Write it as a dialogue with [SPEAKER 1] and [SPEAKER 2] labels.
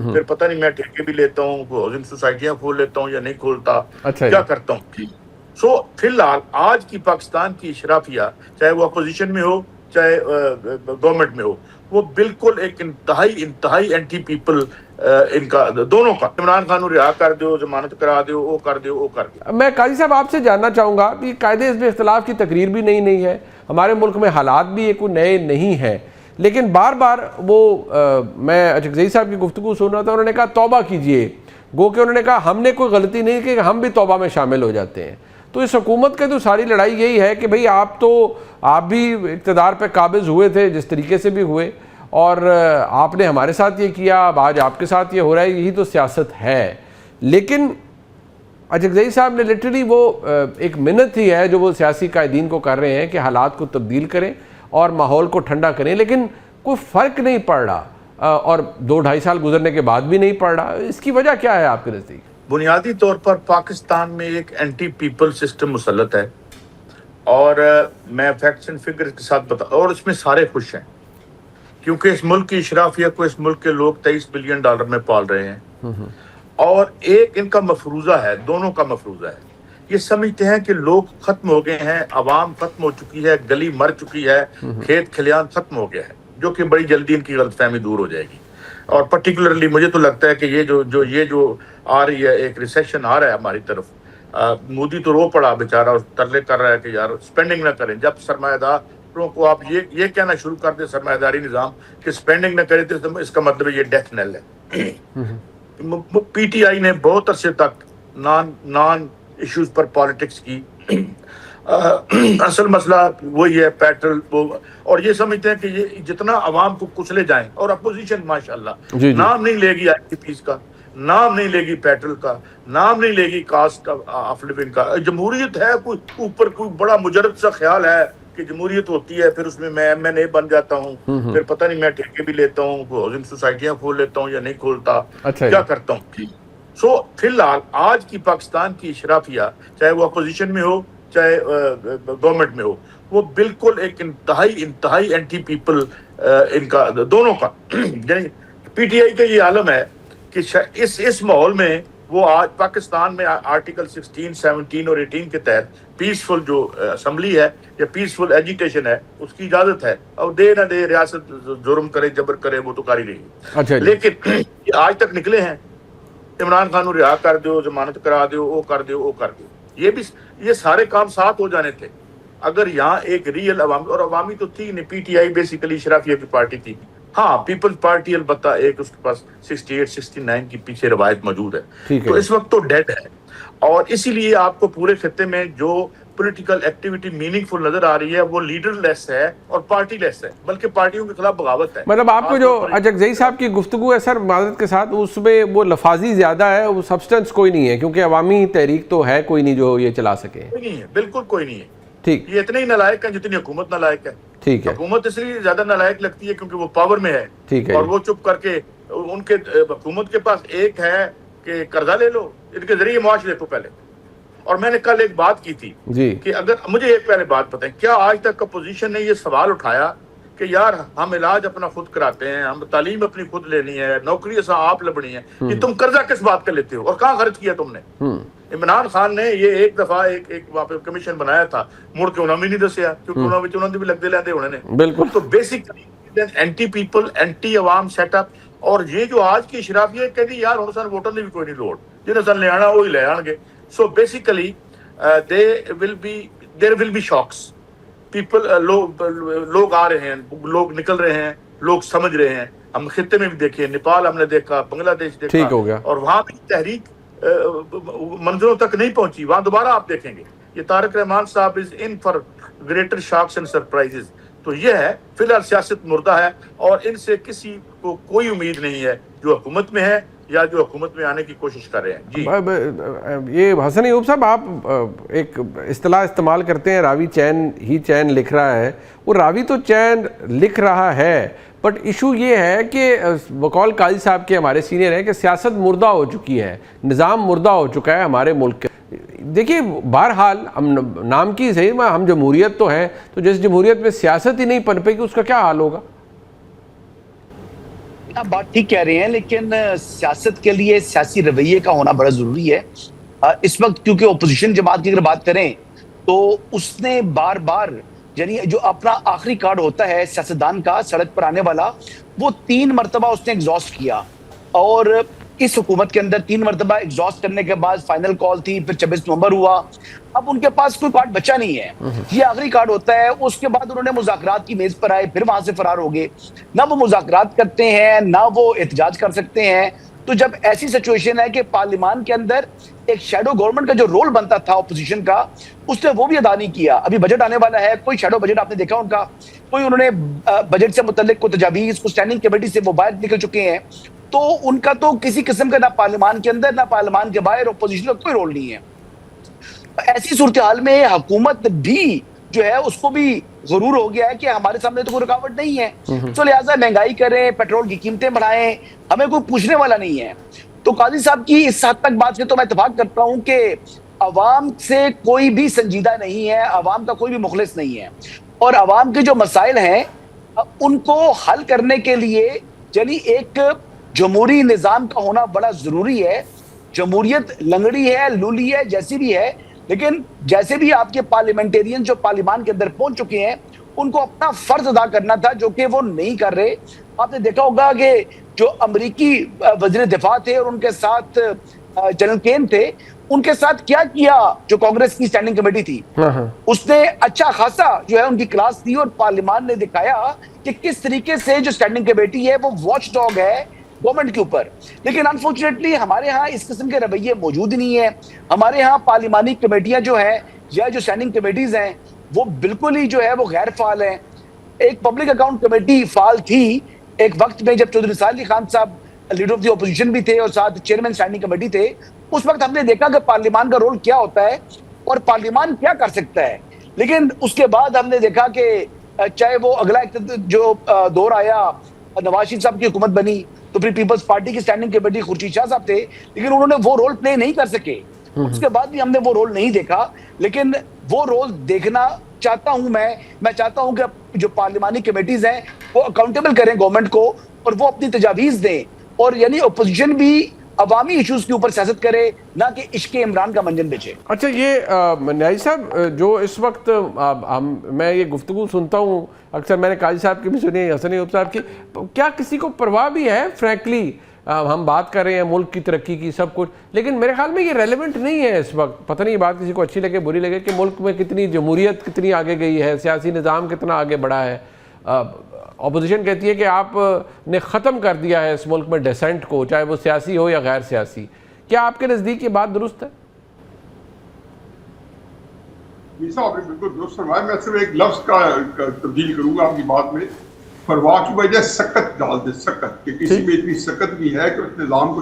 [SPEAKER 1] پھر پتہ نہیں میں ٹھیکے بھی لیتا ہوں, ہاؤسنگ سوسائٹیاں کھول لیتا ہوں یا نہیں کھولتا, کیا کرتا ہوں. سو فی الحال آج کی پاکستان کی اشرافیہ, چاہے وہ اپوزیشن میں ہو چاہے گورنمنٹ میں ہو, وہ بالکل ایک انتہائی اینٹی پیپل ان کا دونوں کا. عمران خان کو رہا کر دو, ضمانت کرا دو, وہ کر دو, وہ کر دو.
[SPEAKER 2] میں قاضی صاحب آپ سے جاننا چاہوں گا کہ قاعدے حزب اختلاف کی تقریر بھی نہیں ہے, ہمارے ملک میں حالات بھی کوئی نئے نہیں ہیں, لیکن بار بار وہ میں اچکزئی صاحب کی گفتگو سن رہا تھا, انہوں نے کہا توبہ کیجئے, گو کہ انہوں نے کہا ہم نے کوئی غلطی نہیں کی, ہم بھی توبہ میں شامل ہو جاتے ہیں. تو اس حکومت کے تو ساری لڑائی یہی ہے کہ بھئی آپ بھی اقتدار پہ قابض ہوئے تھے جس طریقے سے بھی ہوئے, اور آپ نے ہمارے ساتھ یہ کیا, اب آج آپ کے ساتھ یہ ہو رہا ہے, یہی تو سیاست ہے. لیکن اچکزئی صاحب نے لٹرلی وہ ایک منت ہی ہے جو وہ سیاسی قائدین کو کر رہے ہیں کہ حالات کو تبدیل کریں اور ماحول کو ٹھنڈا کریں, لیکن کوئی فرق نہیں پڑ رہا, اور 2-2.5 سال گزرنے کے بعد بھی نہیں پڑ رہا. اس کی وجہ کیا ہے آپ کے نزدیک؟
[SPEAKER 1] بنیادی طور پر پاکستان میں ایک اینٹی پیپل سسٹم مسلط ہے, اور میں فیکٹس اینڈ فگر کے ساتھ بتا, اور اس میں سارے خوش ہیں کیونکہ اس ملک کی اشرافیہ کو اس ملک کے لوگ $23 بلین میں پال رہے ہیں, اور ایک ان کا مفروضہ ہے, دونوں کا مفروضہ ہے. یہ سمجھتے ہیں کہ لوگ ختم ہو گئے ہیں, عوام ختم ہو چکی ہے, گلی مر چکی ہے, کھیت کھلیان ختم ہو گیا ہے, جو کہ بڑی جلدی ان کی غلط فہمی دور ہو جائے گی. اور پرٹیکولرلی مجھے تو لگتا ہے کہ یہ جو آ رہی ہے, ایک ریسیشن آ رہا ہے ہماری طرف. مودی تو رو پڑا بیچارہ, ترلے کر رہا ہے کہ یار سپینڈنگ نہ کریں. جب سرمایہ داروں کو آپ یہ کہنا شروع کر دیں, سرمایہ داری نظام, کہ سپینڈنگ نہ کریں, تو اس کا مطلب یہ ڈیتھ نیل ہے. پی ٹی آئی نے بہت عرصے تک نان ایشوز پر پالیٹکس کی. اصل مسئلہ وہی ہے, پیٹرول, اور یہ سمجھتے ہیں کہ یہ جتنا عوام کو کچلے جائیں, اور اپوزیشن ماشاءاللہ نام نہیں لے گی آئی پیز کا, نام نہیں لے گی پیٹرول کا, نام نہیں لے گی کاسٹ آف لیونگ کا. جمہوریت ہے, کوئی اوپر کوئی بڑا مجرد سا خیال ہے کہ جمہوریت ہوتی ہے, پھر اس میں ایم بن جاتا ہوں, پھر پتہ نہیں میں ٹھیکے بھی لیتا ہوں, ہاؤسنگ سوسائٹیاں کھول لیتا ہوں یا نہیں کھولتا, کیا کرتا ہوں. سو فی الحال آج کی پاکستان کی اشرافیہ, چاہے وہ اپوزیشن میں ہو چاہے گورنمنٹ میں ہو, وہ بالکل ایک انتہائی اینٹی پیپل ان کا دونوں کا. یعنی پی ٹی آئی کا یہ عالم ہے کہ اس ماحول میں وہ آج پاکستان میں آرٹیکل 16, 17 اور 18 کے تحت پیسفل جو اسمبلی ہے یا پیسفل ایجیٹیشن ہے, اس کی اجازت ہے. اور دے نہ دے ریاست جرم کرے, جبر کرے, وہ تو کر ہی رہی ہے. لیکن آج تک نکلے ہیں, عمران خان کو رہا کر دو, ضمانت کرا دو, وہ کر دو, وہ کر دو. یہ سارے کام ساتھ ہو جانے تھے اگر یہاں ایک ریئل عوامی تو تھی نہیں. پی ٹی آئی بیسیکلی اشرافیہ کی پارٹی تھی. ہاں, پیپلز پارٹی البتہ ایک اس کے پاس 68, 69 کی پیچھے روایت موجود ہے, تو اس وقت تو ڈیڈ ہے. اور اسی لیے آپ کو پورے خطے میں جو پولیٹیکل ایکٹیویٹی میننگ فل نظر آ رہی ہے, وہ لیڈر لیس ہے اور پارٹی لیس ہے, بلکہ پارٹیوں کے خلاف بغاوت ہے.
[SPEAKER 2] مطلب آپ کو جو اچکزئی صاحب کی گفتگو ہے سر معذرت کے ساتھ, اس میں وہ لفاظی زیادہ ہے, وہ سبسٹنس کوئی نہیں ہے, کیونکہ عوامی تحریک تو ہے کوئی نہیں جو یہ چلا سکے.
[SPEAKER 1] کوئی نہیں ہے, بالکل کوئی نہیں ہے.
[SPEAKER 2] ٹھیک,
[SPEAKER 1] یہ اتنے ہی نالائق ہیں جتنی حکومت نالائق ہے.
[SPEAKER 2] ٹھیک ہے,
[SPEAKER 1] حکومت اس لیے زیادہ نالائق لگتی ہے کیونکہ وہ پاور میں ہے,
[SPEAKER 2] ٹھیک ہے,
[SPEAKER 1] اور وہ چپ کر کے ان کے حکومت کے پاس ایک ہے کہ قرضہ لے لو, ان کے ذریعے معاش لے تو پہلے. اور میں نے کل ایک بات کی تھی کہ اگر مجھے ایک پہلے بات بتائیں, کیا آج تک اپوزیشن نے یہ سوال اٹھایا کہ یار ہم علاج اپنا خود کراتے ہیں, ہم تعلیم اپنی خود لینی ہے, نوکری ایسا آپ لبنی ہے, کہ تم قرضہ کس بات کا لیتے ہو اور کہاں خرچ کیا تم نے؟ عمران خان نے یہ ایک دفعہ ایک وہاں پہ کمیشن بنایا تھا, مڑ کے انہوں نے بھی نہیں دسیا, کیونکہ انہوں نے بھی لگتے لیتے انہوں نے.
[SPEAKER 2] بالکل.
[SPEAKER 1] تو بیسکلی اینٹی پیپل, اینٹی عوام سیٹ اپ. اور یہ جو آج کی اشرافیہ کہتی یار ہن سن ووٹر دی بھی کوئی نہیں لوڑ, جنہیں سن لے آنا وہی لے آن گے. So basically there will be shocks. People لوگ آ رہے ہیں, لوگ نکل رہے ہیں, لوگ سمجھ رہے ہیں. ہم خطے میں بھی دیکھے, نیپال ہم نے دیکھا, بنگلہ دیش دیکھا, اور وہاں بھی تحریک منزلوں تک نہیں پہنچی. وہاں دوبارہ آپ دیکھیں گے یہ طارق رحمان صاحب is in for greater shocks and surprises. تو یہ ہے فی الحال سیاست مردہ ہے, اور ان سے کسی کو کوئی امید نہیں ہے جو حکومت میں ہے یا جو حکومت میں آنے کی کوشش کر رہے ہیں. جی
[SPEAKER 2] یہ حسن ایوب صاحب, آپ ایک اصطلاح استعمال کرتے ہیں راوی چین ہی چین لکھ رہا ہے. وہ راوی تو چین لکھ رہا ہے, بٹ ایشو یہ ہے کہ بقول قاضی صاحب کے ہمارے سینئر ہیں کہ سیاست مردہ ہو چکی ہے, نظام مردہ ہو چکا ہے ہمارے ملک کے. دیکھیے بہرحال ہم نام کی صحیح, ہم جمہوریت تو ہے, تو جس جمہوریت میں سیاست ہی نہیں پنپے گی اس کا کیا حال ہوگا؟
[SPEAKER 3] آپ بات ٹھیک کہہ رہے ہیں، لیکن سیاست کے لیے سیاسی رویے کا ہونا بڑا ضروری ہے۔ اس وقت کیونکہ اپوزیشن جماعت کی اگر بات کریں تو اس نے بار بار یعنی جو اپنا آخری کارڈ ہوتا ہے سیاستدان کا سڑک پر آنے والا، وہ 3 مرتبہ اس نے ایگزاسٹ کیا، اور اس حکومت کے اندر 3 مرتبہ ایگزاسٹ کرنے کے بعد فائنل کال تھی، پھر 26 نومبر ہوا، اب ان کے پاس کوئی کارڈ بچا نہیں ہے، یہ آخری کارڈ ہوتا ہے۔ اس کے بعد انہوں نے مذاکرات کی میز پر آئے، پھر وہاں سے فرار ہو گئے، نہ وہ مذاکرات کرتے ہیں نہ وہ احتجاج کر سکتے ہیں۔ تو جب ایسی سچویشن ہے کہ پارلیمان کے اندر ایک شیڈو گورنمنٹ کا جو رول بنتا تھا اپوزیشن کا، اس نے وہ بھی ادا نہیں کیا۔ ابھی بجٹ آنے والا ہے، کوئی شیڈو بجٹ آپ نے دیکھا ان کا؟ کوئی انہوں نے بجٹ سے متعلق کوئی تجاویز کو اسٹینڈنگ کمیٹی سے وہ باہر نکل چکے ہیں، تو ان کا تو کسی قسم کا نہ پارلیمان کے اندر نہ پارلیمان کے باہر اپوزیشن کا کوئی رول نہیں ہے۔ ایسی صورتحال میں حکومت بھی جو ہے اس کو بھی غرور ہو گیا ہے کہ ہمارے سامنے تو کوئی رکاوٹ نہیں ہے، تو لہٰذا مہنگائی کریں، پیٹرول کی قیمتیں بڑھائیں، ہمیں کوئی پوچھنے والا نہیں ہے۔ تو قاضی صاحب کی اس حد تک بات سے تو میں اتفاق کرتا ہوں کہ عوام سے کوئی بھی سنجیدہ نہیں ہے، عوام کا کوئی بھی مخلص نہیں ہے، اور عوام کے جو مسائل ہیں ان کو حل کرنے کے لیے یعنی ایک جمہوری نظام کا ہونا بڑا ضروری ہے۔ جمہوریت لنگڑی ہے، لولی ہے، جیسی بھی ہے، لیکن جیسے بھی آپ کے پارلیمنٹیرین جو پارلیمان کے اندر پہنچ چکے ہیں، ان کو اپنا فرض ادا کرنا تھا، جو کہ وہ نہیں کر رہے۔ آپ نے دیکھا ہوگا کہ جو امریکی وزیر دفاع تھے اور ان کے ساتھ جنرل کین تھے، ان کے ساتھ کیا کیا جو کانگریس کی اسٹینڈنگ کمیٹی تھی، اس نے اچھا خاصا جو ہے ان کی کلاس دی، اور پارلیمان نے دکھایا کہ کس طریقے سے جو اسٹینڈنگ کمیٹی ہے وہ واچ ڈاگ ہے گورنمنٹ کے اوپر۔ لیکن انفارچونیٹلی ہمارے ہاں اس قسم کے رویے موجود نہیں ہے۔ ہمارے ہاں پارلیمانی کمیٹیاں جو ہیں یا جو اسٹینڈنگ کمیٹیز ہیں وہ بالکل ہی جو ہے وہ غیر فعال ہیں۔ ایک پبلک اکاؤنٹ کمیٹی فعال تھی ایک وقت میں جب چودھری نثار علی خان صاحب لیڈر آف دی اپوزیشن بھی تھے اور ساتھ چیئرمین اسٹینڈنگ کمیٹی تھے۔ اس وقت ہم نے دیکھا کہ پارلیمان کا رول کیا ہوتا ہے اور پارلیمان کیا کر سکتا ہے، لیکن اس کے بعد ہم نے دیکھا کہ چاہے وہ اگلا جو دور آیا، نواز شریف صاحب کی حکومت بنی، تو پھر پیپلز پارٹی کی اسٹینڈنگ کمیٹی خورشید شاہ صاحب تھے، لیکن انہوں نے وہ رول پلے نہیں کر سکے۔ اس کے بعد بھی ہم نے وہ رول نہیں دیکھا، لیکن وہ رول دیکھنا چاہتا ہوں میں چاہتا ہوں کہ جو پارلیمانی کمیٹیز ہیں وہ اکاؤنٹیبل کریں گورنمنٹ کو، اور وہ اپنی تجاویز دیں، اور یعنی اپوزیشن بھی عوامی ایشوز کے اوپر سیاست کرے، نہ کہ عشق عمران کا منجن بیچے۔
[SPEAKER 2] اچھا، یہ نیازی صاحب جو اس وقت میں یہ گفتگو سنتا ہوں، اکثر میں نے قاضی صاحب کی بھی سنی ہے، حسن ایوب صاحب کی، کیا کسی کو پرواہ بھی ہے؟ فرینکلی ہم بات کر رہے ہیں ملک کی ترقی کی، سب کچھ، لیکن میرے خیال میں یہ ریلیونٹ نہیں ہے اس وقت۔ پتہ نہیں یہ بات کسی کو اچھی لگے بری لگے کہ ملک میں کتنی جمہوریت کتنی آگے گئی ہے، سیاسی نظام کتنا آگے بڑھا ہے۔ اپوزیشن کہتی ہے کہ آپ نے ختم کر دیا ہے اس ملک میں ڈیسنٹ کو، چاہے وہ سیاسی ہو یا غیر سیاسی۔ کیا آپ کے نزدیک یہ بات درست ہے؟
[SPEAKER 4] آپ نے بالکل درست فرمایا۔ میں صرف ایک لفظ کا تبدیل کروں گا آپ کی بات میں، پرواہ کی وجہ سکت ڈال دے، سکت، کہ کسی میں اتنی سکت بھی ہے کہ اس نظام کو